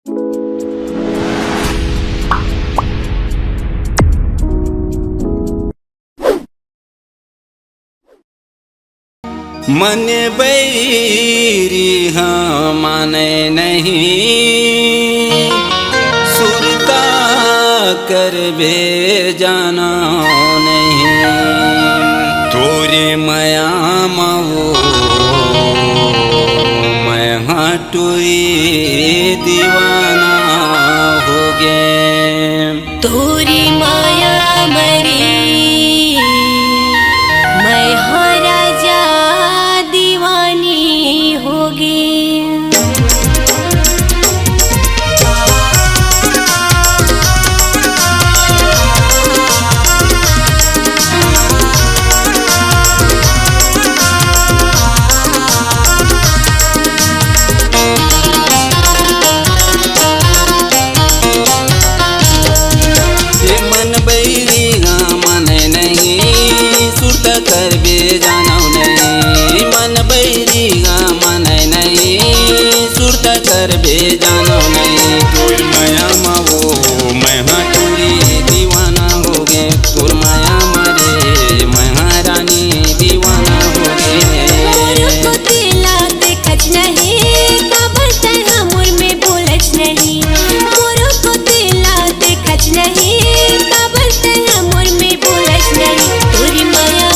मन बैरी हाँ माने नहीं, सुरता कर बे जाना नहीं। तोरे माया माओ मैं हटुई दीवाना हो गए। तोरी माया मरी मैं हर राजा दीवानी हो गई। कर बे जाना नहीं, मन बैरी गा मन नहीं, सुरत कर बे जाना नहीं। तोर माया माओ मैं हटुरी दीवाना हो गे, तोर माया मरे मैं रानी दीवाना हो गे। मोर को दिला देखच नहीं, काबर तरह मोर में बोलच नहीं। मोर को दिला देखच नहीं, काबर तरह मोर में बोलच नहीं। तोरी माया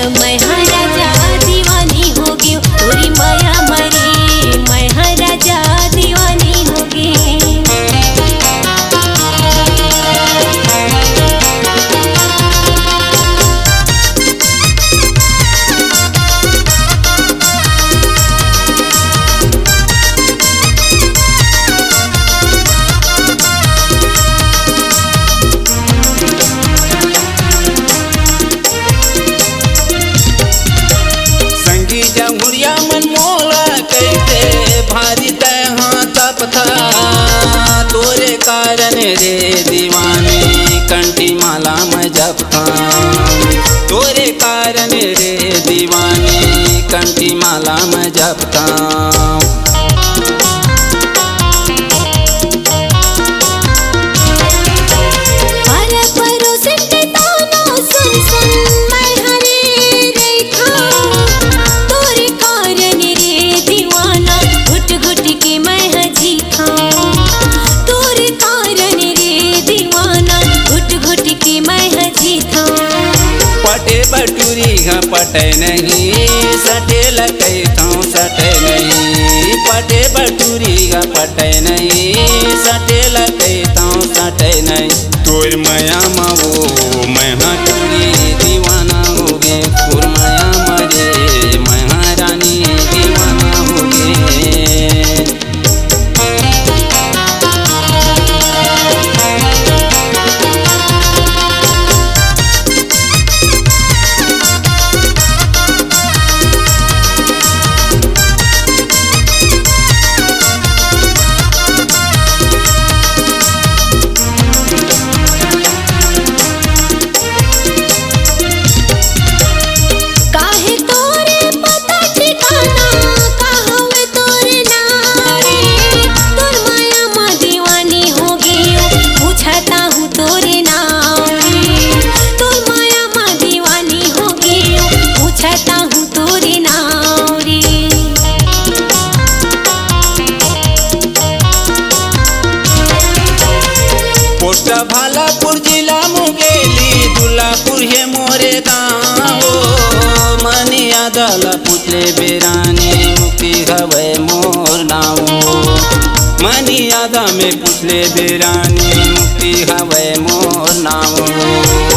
मैं हर राजा दीवानी हो गई। तोरी माया मरी मैं हर राजा दीवानी हो गई। तोरे कारण रे दीवानी कंठी माला मैं जपता, तोरे कारण रे दीवानी कंठी माला मैं जपता। पटे बटूरी हाँ पटे नहीं, सटे लगे थाँ सटे नहीं। पटे बटूरी हाँ पटे नहीं, सटे लगे थाँ सटे नहीं। तोर माया माओ मैं हटुरी दीवाना हो गे, तोर माया मरे मैं रानी दीवाना हो गे। पोस्ट भालापुर जिला मुगेली दुल्लापुर हे मोरे गाँव। मनिया दला पुतले बेरानी मुक्ति हवे मोर नाव। मनिया दा में पुतले बेरानी मुक्ति हवे मोर नाव।